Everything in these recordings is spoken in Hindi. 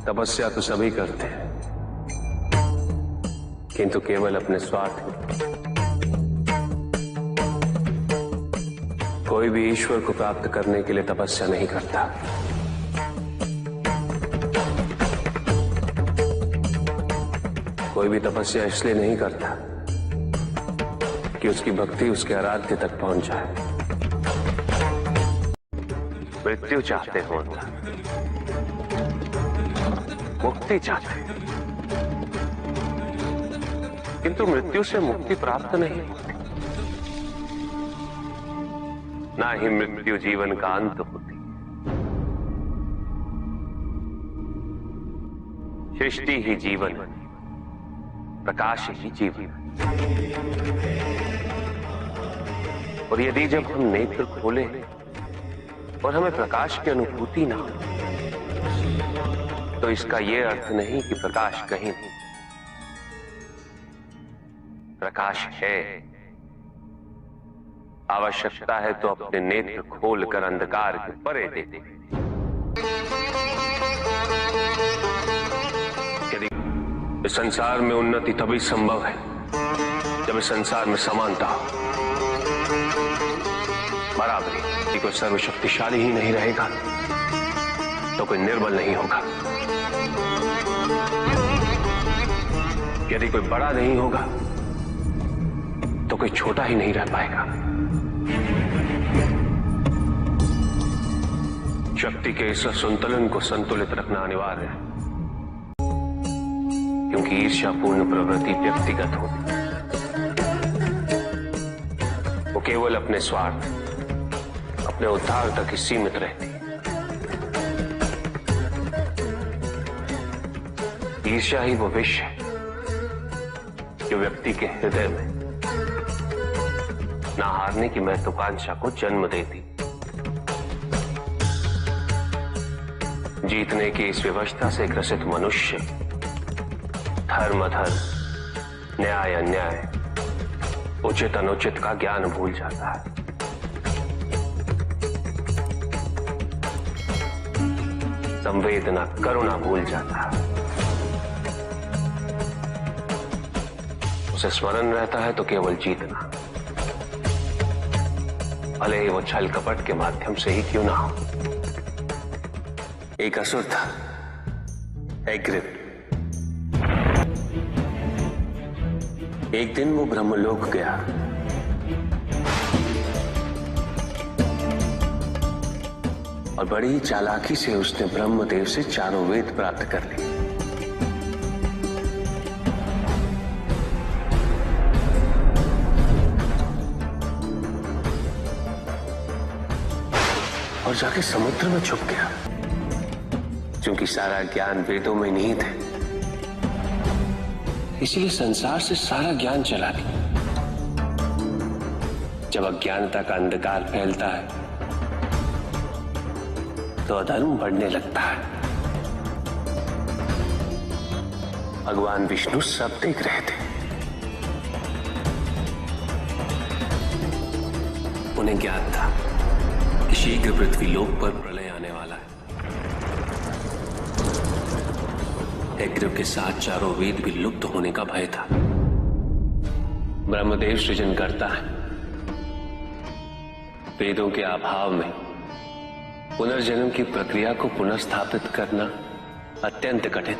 तपस्या तो सभी करते हैं, किंतु केवल अपने स्वार्थ में। कोई भी ईश्वर को प्राप्त करने के लिए तपस्या नहीं करता। कोई भी तपस्या इसलिए नहीं करता कि उसकी भक्ति उसके आराध्य तक पहुंच जाए। मृत्यु चाहते हो ना, मुक्ति चाहते हैं, किंतु मृत्यु से मुक्ति प्राप्त नहीं होती। ना ही मृत्यु जीवन का अंत होती। सृष्टि ही जीवन, प्रकाश ही जीवन। और यदि जब हम नेत्र खोले और हमें प्रकाश की अनुभूति ना हो, तो इसका यह अर्थ नहीं कि प्रकाश कहीं नहीं। प्रकाश है। आवश्यकता है तो अपने नेत्र खोलकर अंधकार के परे दे दे। यदि इस संसार में उन्नति तभी संभव है जब इस संसार में समानता हो, बराबरी। यदि कोई सर्वशक्तिशाली ही नहीं रहेगा तो कोई निर्बल नहीं होगा। यदि कोई बड़ा नहीं होगा तो कोई छोटा ही नहीं रह पाएगा। शक्ति के इस संतुलन को संतुलित रखना अनिवार्य है, क्योंकि ईर्ष्यापूर्ण प्रवृत्ति व्यक्तिगत होती है। वो केवल अपने स्वार्थ, अपने उद्धार तक ही सीमित रहती है। ईर्ष्या ही वो विष है जो व्यक्ति के हृदय में ना हारने की महत्वाकांक्षा को जन्म देती। जीतने की इस व्यवस्था से ग्रसित मनुष्य धर्म अधर्म, न्याय अन्याय, उचित अनुचित का ज्ञान भूल जाता है। संवेदना, करुणा भूल जाता है। उसे स्मरण रहता है तो केवल जीतना, भले ही वो छल कपट के माध्यम से ही क्यों ना हो। एक असुर था, एग्रिप। एक दिन वो ब्रह्मलोक गया। और बड़ी चालाकी से उसने ब्रह्मदेव से चारों वेद प्राप्त कर लिए। और जाके समुद्र में छुप गया, क्योंकि सारा ज्ञान वेदों में निहित है। इसीलिए संसार से सारा ज्ञान चला गया। जब अज्ञानता का अंधकार फैलता है तो अधर्म बढ़ने लगता है। भगवान विष्णु सब देख रहे थे। उन्हें ज्ञान था कि शीघ्र पृथ्वी लोक पर प्रलय आने वाला है। एग्रिप के साथ चारों वेद भी लुप्त होने का भय था। ब्रह्मदेव सृजन करता है। वेदों के अभाव में पुनर्जन्म की प्रक्रिया को पुनर्स्थापित करना अत्यंत कठिन।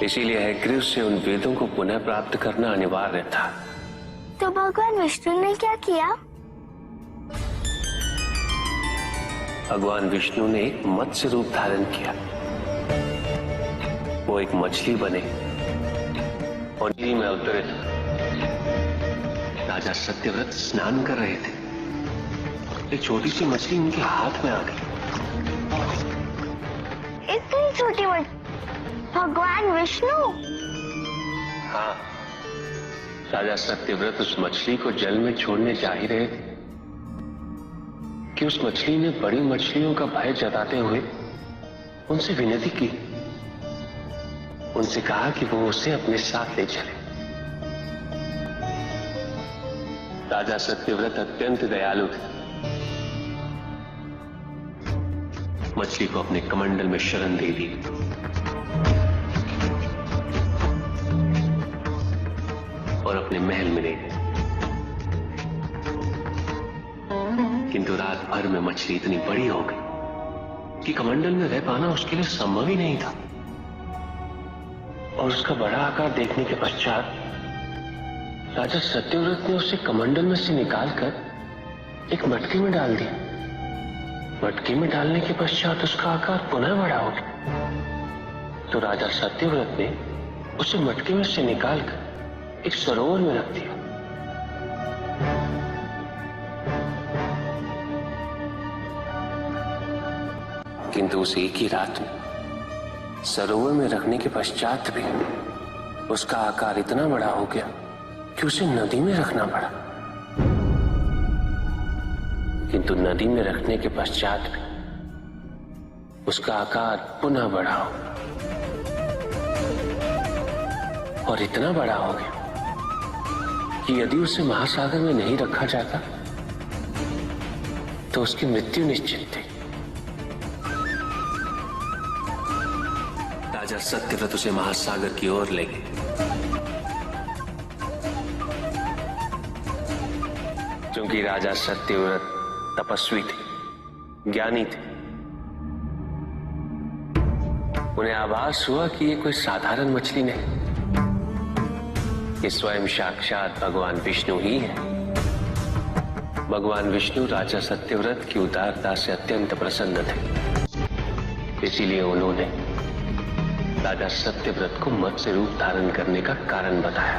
इसीलिए एग्रिप से उन वेदों को पुनः प्राप्त करना अनिवार्य था। तो भगवान विष्णु ने क्या किया? भगवान विष्णु ने एक मत्स्य रूप धारण किया। वो एक मछली बने और नदी में उतरे। राजा सत्यव्रत स्नान कर रहे थे। एक छोटी सी मछली उनके हाथ में आ गई। इतनी छोटी मछली? भगवान विष्णु? हाँ, राजा सत्यव्रत उस मछली को जल में छोड़ने जा ही रहे थे कि उस मछली ने बड़ी मछलियों का भय जताते हुए उनसे विनती की। उनसे कहा कि वो उसे अपने साथ ले चले। राजा सत्यव्रत अत्यंत दयालु थे। मछली को अपने कमंडल में शरण दे दी और अपने महल में ले गए। किंतु रात भर में मछली इतनी बड़ी हो गई कि कमंडल में रह पाना उसके लिए संभव ही नहीं था। और उसका बड़ा आकार देखने के पश्चात राजा सत्यव्रत ने उसे कमंडल में से निकालकर एक मटकी में डाल दिया। मटकी में डालने के पश्चात उसका आकार पुनः बड़ा हो गया। तो राजा सत्यव्रत ने उसे मटकी में से निकालकर एक सरोवर में रख दिया। किंतु उस एक ही रात में सरोवर में रखने के पश्चात भी उसका आकार इतना बड़ा हो गया कि उसे नदी में रखना पड़ा। किंतु नदी में रखने के पश्चात भी उसका आकार पुनः बड़ा हो और इतना बड़ा हो गया कि यदि उसे महासागर में नहीं रखा जाता तो उसकी मृत्यु निश्चित थी। राजा सत्यव्रत उसे महासागर की ओर ले गए। क्योंकि राजा सत्यव्रत तपस्वी थे, ज्ञानी थे, उन्हें आभास हुआ कि ये कोई साधारण मछली नहीं, ये स्वयं साक्षात भगवान विष्णु ही है। भगवान विष्णु राजा सत्यव्रत की उदारता से अत्यंत प्रसन्न थे। इसीलिए उन्होंने राजा सत्यव्रत को मत्स्य रूप धारण करने का कारण बताया।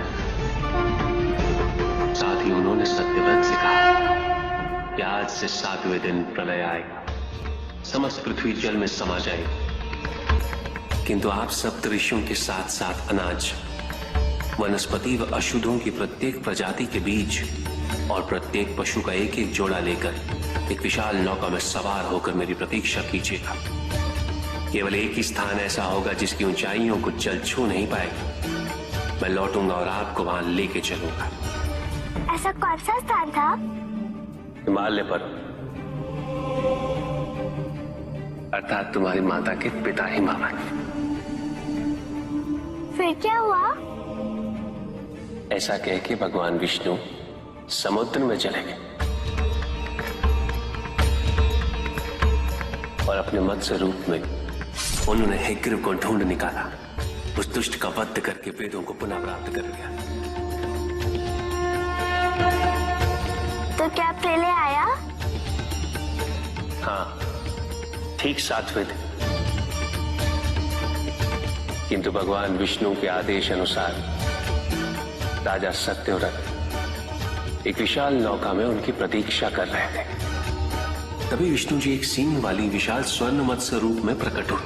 साथ ही उन्होंने सत्यव्रत से कहा कि आज से 7वें दिन प्रलय आएगा, समस्त पृथ्वी जल में समा जाएगी। किंतु आप सप्त ऋषियों के साथ साथ अनाज, वनस्पति व अशुद्धों की प्रत्येक प्रजाति के बीज और प्रत्येक पशु का एक एक जोड़ा लेकर एक विशाल नौका में सवार होकर मेरी प्रतीक्षा कीजिएगा। केवल एक ही स्थान ऐसा होगा जिसकी ऊंचाइयों को जल छू नहीं पाएगी। मैं लौटूंगा और आपको वहां लेके चलूंगा। ऐसा कौन सा स्थान था? हिमालय पर, अर्थात तुम्हारी माता के पिता हिमावत। फिर क्या हुआ? ऐसा कह के भगवान विष्णु समुद्र में चले गए और अपने मत्स्य रूप में उन्होंने हिग्रीव को ढूंढ निकाला। उस दुष्ट का वध करके वेदों को पुनः प्राप्त कर लिया। तो क्या प्रलय आया? हाँ, ठीक 7वें दिन। किंतु भगवान विष्णु के आदेश अनुसार राजा सत्यव्रत एक विशाल नौका में उनकी प्रतीक्षा कर रहे थे। तभी विष्णु जी एक सींग वाली विशाल स्वर्ण मत्स्य रूप में प्रकट हुए।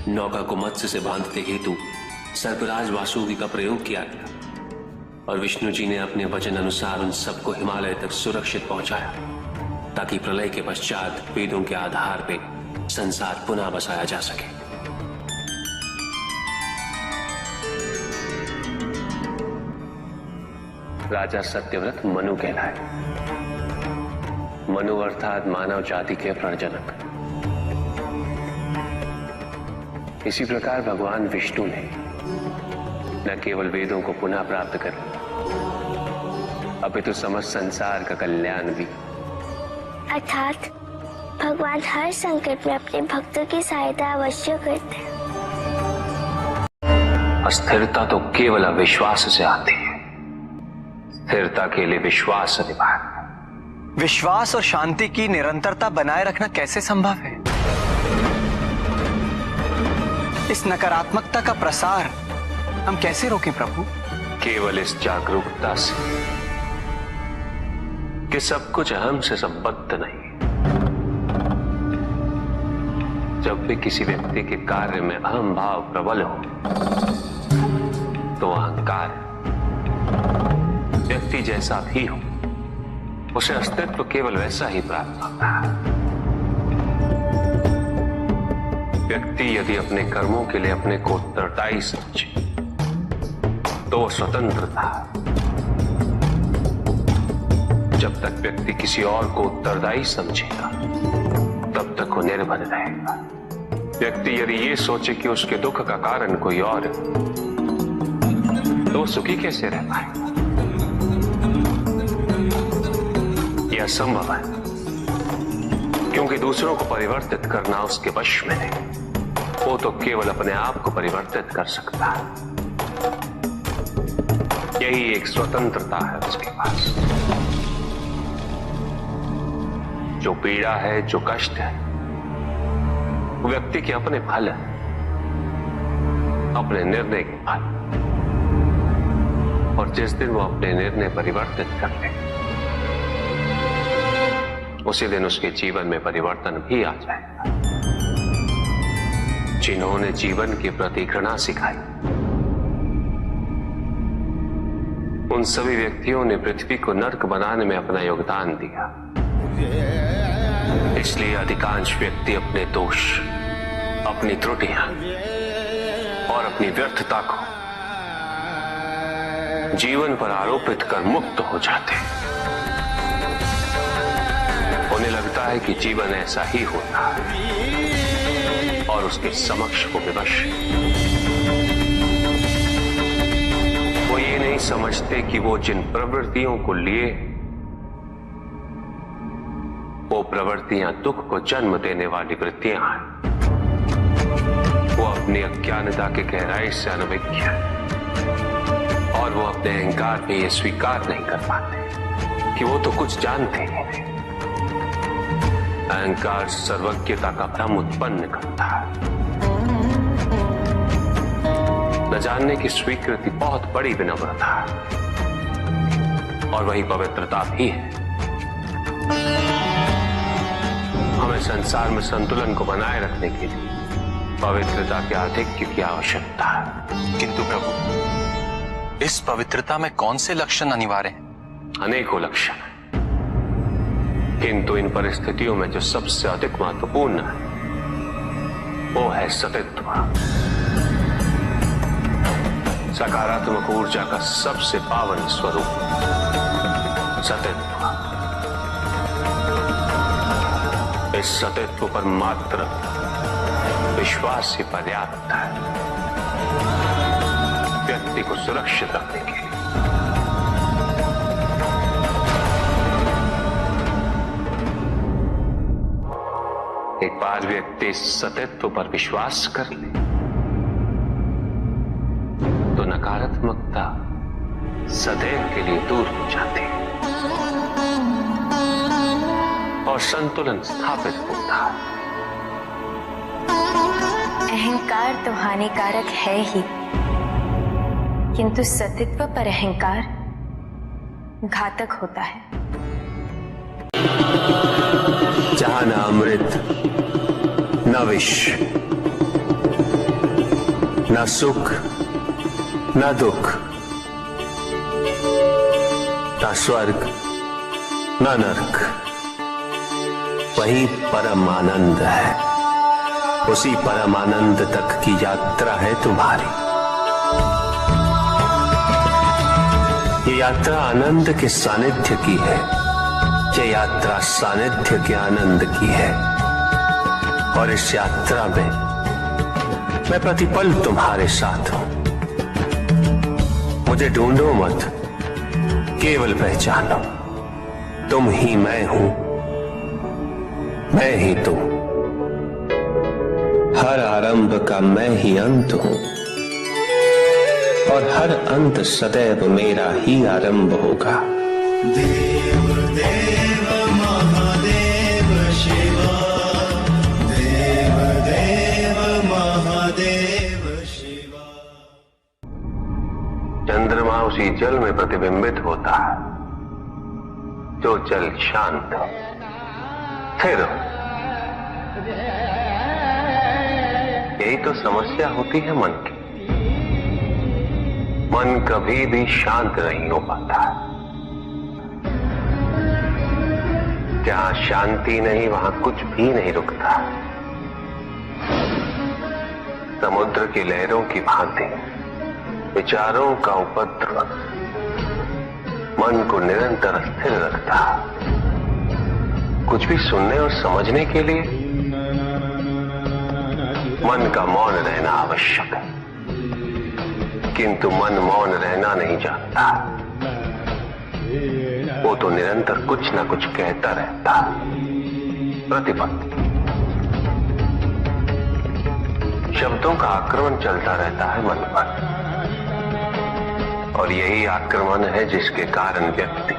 नौका को मत्स्य से बांधते हेतु सर्पराज वासुकी का प्रयोग किया गया और विष्णु जी ने अपने वचन अनुसार उन सबको हिमालय तक सुरक्षित पहुंचाया, ताकि प्रलय के पश्चात वेदों के आधार पर संसार पुनः बसाया जा सके। राजा सत्यव्रत मनु कहलाए। मनु अर्थात मानव जाति के प्रणजनक। इसी प्रकार भगवान विष्णु ने न केवल वेदों को पुनः प्राप्त कर अपितु समस्त संसार का कल्याण भी। अर्थात भगवान हर संकट में अपने भक्तों की सहायता अवश्य करते हैं। अस्थिरता तो केवल अविश्वास से आती है, स्थिरता के लिए विश्वास अनिवार्य। विश्वास और शांति की निरंतरता बनाए रखना कैसे संभव है? इस नकारात्मकता का प्रसार हम कैसे रोकें प्रभु? केवल इस जागरूकता से कि सब कुछ अहम से संबद्ध नहीं। जब भी किसी व्यक्ति के कार्य में अहम भाव प्रबल हो तो अहंकार व्यक्ति जैसा भी हो उसे अस्तित्व केवल वैसा ही प्राप्त होता है। व्यक्ति यदि अपने कर्मों के लिए अपने को उत्तरदायी समझे तो वो स्वतंत्र था। जब तक व्यक्ति किसी और को उत्तरदायी समझेगा तब तक वो निर्भर रहेगा। पाएगा। व्यक्ति यदि ये सोचे कि उसके दुख का कारण कोई और है, तो वो सुखी कैसे रह पाएगा? यह असंभव है, क्योंकि दूसरों को परिवर्तित करना उसके वश में नहीं। वो तो केवल अपने आप को परिवर्तित कर सकता है। यही एक स्वतंत्रता है उसके पास। जो पीड़ा है, जो कष्ट है, वो व्यक्ति के अपने फल है, अपने निर्णय के फल। और जिस दिन वो अपने निर्णय परिवर्तित कर ले, उसी दिन उसके जीवन में परिवर्तन भी आ जाएगा। जिन्होंने जीवन के प्रति घृणा सिखाई, उन सभी व्यक्तियों ने पृथ्वी को नर्क बनाने में अपना योगदान दिया। इसलिए अधिकांश व्यक्ति अपने दोष, अपनी त्रुटियां और अपनी व्यर्थता को जीवन पर आरोपित कर मुक्त हो जाते। उन्हें लगता है कि जीवन ऐसा ही होता है और उसके समक्ष वो विवश। वो ये नहीं समझते कि वो जिन प्रवृत्तियों को लिए, वो प्रवृत्तियां दुख को जन्म देने वाली वृत्तियां हैं। वो अपनी अज्ञानता के गहराई से अनभिज्ञ है और वो अपने अहंकार में ये स्वीकार नहीं कर पाते कि वो तो कुछ जानते ही नहीं। अहंकार सर्वज्ञता का भ्रम उत्पन्न करता है। न जानने की स्वीकृति बहुत बड़ी विनम्रता है और वही पवित्रता भी है। हमें संसार में संतुलन को बनाए रखने के लिए पवित्रता के आधिक्य की आवश्यकता है। किंतु प्रभु, इस पवित्रता में कौन से लक्षण अनिवार्य हैं? अनेकों लक्षण हैं, किंतु इन परिस्थितियों में जो सबसे अधिक महत्वपूर्ण है, वो है सतित्व। सकारात्मक ऊर्जा का सबसे पावन स्वरूप सतित्व। इस सतित्व पर मात्र विश्वास ही पर्याप्त है व्यक्ति को सुरक्षित रखने के लिए। एक बार व्यक्ति सतित्व पर विश्वास कर ले तो नकारात्मकता सदैव के लिए दूर हो जाती है और संतुलन स्थापित होता है। अहंकार तो हानिकारक है ही, किंतु सतित्व पर अहंकार घातक होता है। जहां न अमृत, न विष, न सुख, न दुख, न स्वर्ग, न नरक, वही परम आनंद है। उसी परम आनंद तक की यात्रा है तुम्हारी। ये यात्रा आनंद के सानिध्य की है। ये यात्रा सानिध्य के आनंद की है और इस यात्रा में मैं प्रतिपल तुम्हारे साथ हूं। मुझे ढूंढो मत, केवल पहचानो तुम ही मैं हूं, मैं ही तुम। हर आरंभ का मैं ही अंत हूं और हर अंत सदैव मेरा ही आरंभ होगा। देव देव महादेव शिवा, देव देव महादेव शिवा। चंद्रमा उसी जल में प्रतिबिंबित होता है जो जल शांत स्थिर। यही तो समस्या होती है मन की। मन कभी भी शांत नहीं हो पाता। जहां शांति नहीं वहां कुछ भी नहीं रुकता। समुद्र की लहरों की भांति विचारों का उपद्रव मन को निरंतर स्थिर रखता। कुछ भी सुनने और समझने के लिए मन का मौन रहना आवश्यक है, किंतु मन मौन रहना नहीं जानता। वो तो निरंतर कुछ ना कुछ कहता रहता। प्रतिपद शब्दों का आक्रमण चलता रहता है मन पर, और यही आक्रमण है जिसके कारण व्यक्ति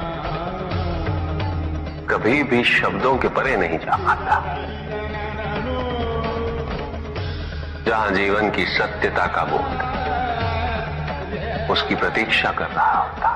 कभी भी शब्दों के परे नहीं जा पाता। जहां जीवन की सत्यता का बोध उसकी प्रतीक्षा कर रहा होता,